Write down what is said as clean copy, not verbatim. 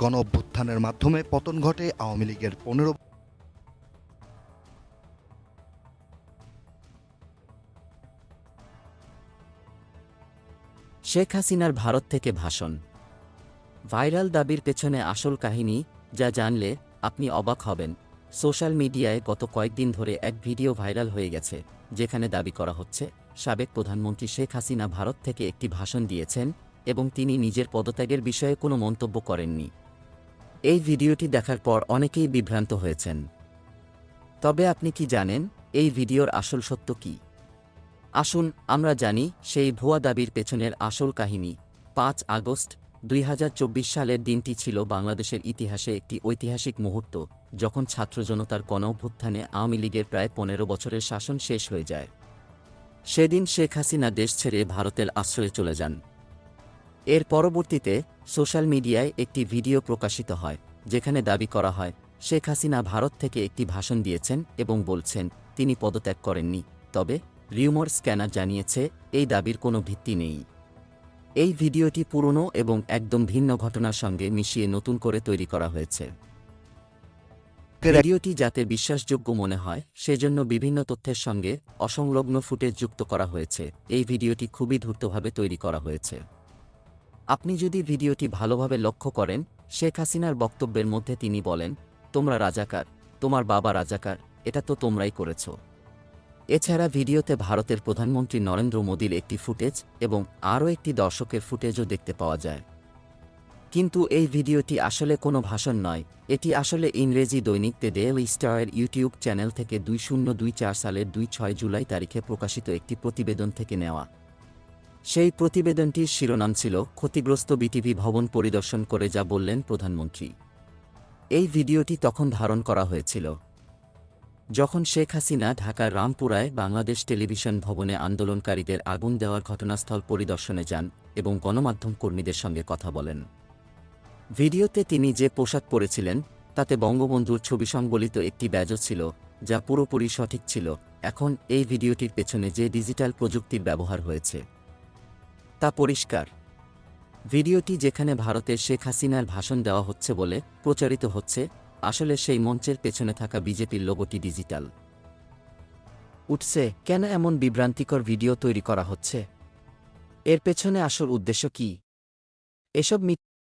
গণঅভ্যুত্থানের মাধ্যমে পতন ঘটে আওয়ামী লীগের ১৫। শেখ হাসিনার ভারত থেকে ভাষণ। ভাইরাল দাবির পেছনে আসল কাহিনী যা জানলে আপনি অবাক হবেন। সোশ্যাল মিডিয়ায় গত কয়েকদিন ধরে এক ভিডিও ভাইরাল হয়ে গেছে, যেখানে দাবি করা হচ্ছে সাবেক প্রধানমন্ত্রী শেখ হাসিনা ভারত থেকে একটি ভাষণ দিয়েছেন এবং তিনি নিজের পদত্যাগের বিষয়ে কোনো মন্তব্য করেননি। এই ভিডিওটি দেখার পর অনেকেই বিভ্রান্ত হয়েছেন। তবে আপনি কি জানেন এই ভিডিওর আসল সত্য কী? আসুন আমরা জানি সেই ভুয়া দাবির পেছনের আসল কাহিনী। ৫ আগস্ট ২০২৪ সালের দিনটি ছিল বাংলাদেশের ইতিহাসে একটি ঐতিহাসিক মুহূর্ত, যখন ছাত্র জনতার গণঅভ্যুত্থানে আওয়ামী লীগের প্রায় ১৫ বছরের শাসন শেষ হয়ে যায়। সেদিন শেখ হাসিনা দেশ ছেড়ে ভারতের আশ্রয়ে চলে যান। এর পরবর্তীতে সোশ্যাল মিডিয়ায় একটি ভিডিও প্রকাশিত হয়, যেখানে দাবি করা হয় শেখ হাসিনা ভারত থেকে একটি ভাষণ দিয়েছেন এবং বলছেন তিনি পদত্যাগ করেননি। তবে রিউমার স্ক্যানার জানিয়েছে এই দাবির কোনো ভিত্তি নেই। এই ভিডিওটি পুরনো এবং একদম ভিন্ন ঘটনার সঙ্গে মিশিয়ে নতুন করে তৈরি করা হয়েছে। ভিডিওটি যাতে বিশ্বাসযোগ্য মনে হয় সেজন্য বিভিন্ন তথ্যের সঙ্গে অসংলগ্ন ফুটেজ যুক্ত করা হয়েছে। এই ভিডিওটি খুবই ধূর্তভাবে তৈরি করা হয়েছে। আপনি যদি ভিডিওটি ভালোভাবে লক্ষ্য করেন, শেখ হাসিনার বক্তব্যের মধ্যে তিনি বলেন, তোমরা রাজাকার, তোমার বাবা রাজাকার, এটা তো তোমরাই করেছ। এছাড়া ভিডিওতে ভারতের প্রধানমন্ত্রী নরেন্দ্র মোদীর একটি ফুটেজ এবং আরও একটি দর্শকের ফুটেজও দেখতে পাওয়া যায়। কিন্তু এই ভিডিওটি আসলে কোনো ভাষণ নয়, এটি আসলে ইংরেজি দৈনিক দ্য ডেইলি স্টারের ইউটিউব চ্যানেল থেকে 2024 সালের 2 জুলাই তারিখে প্রকাশিত একটি প্রতিবেদন থেকে নেওয়া। সেই প্রতিবেদনটির শিরোনাম ছিল ক্ষতিগ্রস্ত বিটিভি ভবন পরিদর্শন করে যা বললেন প্রধানমন্ত্রী। এই ভিডিওটি তখন ধারণ করা হয়েছিল যখন শেখ হাসিনা ঢাকার রামপুরায় বাংলাদেশ টেলিভিশন ভবনে আন্দোলনকারীদের আগুন দেওয়ার ঘটনাস্থল পরিদর্শনে যান এবং গণমাধ্যম কর্মীদের সঙ্গে কথা বলেন। ভিডিওতে তিনি যে পোশাক পরেছিলেন তাতে বঙ্গবন্ধুর ছবি সংবলিত একটি ব্যাজও ছিল, যা পুরোপুরি সঠিক ছিল। এখন এই ভিডিওটির পেছনে যে ডিজিটাল প্রযুক্তির ব্যবহার হয়েছে তা পরিষ্কার। ভিডিওটি যেখানে ভারতের শেখ হাসিনার ভাষণ দেওয়া হচ্ছে বলে প্রচারিত হচ্ছে, আসলে সেই মঞ্চের পেছনে থাকা বিজেপির লোগোটি ডিজিটাল উঠছে। কেন এমন বিভ্রান্তিকর ভিডিও তৈরি করা হচ্ছে? এর পেছনে আসল উদ্দেশ্য কী? এসব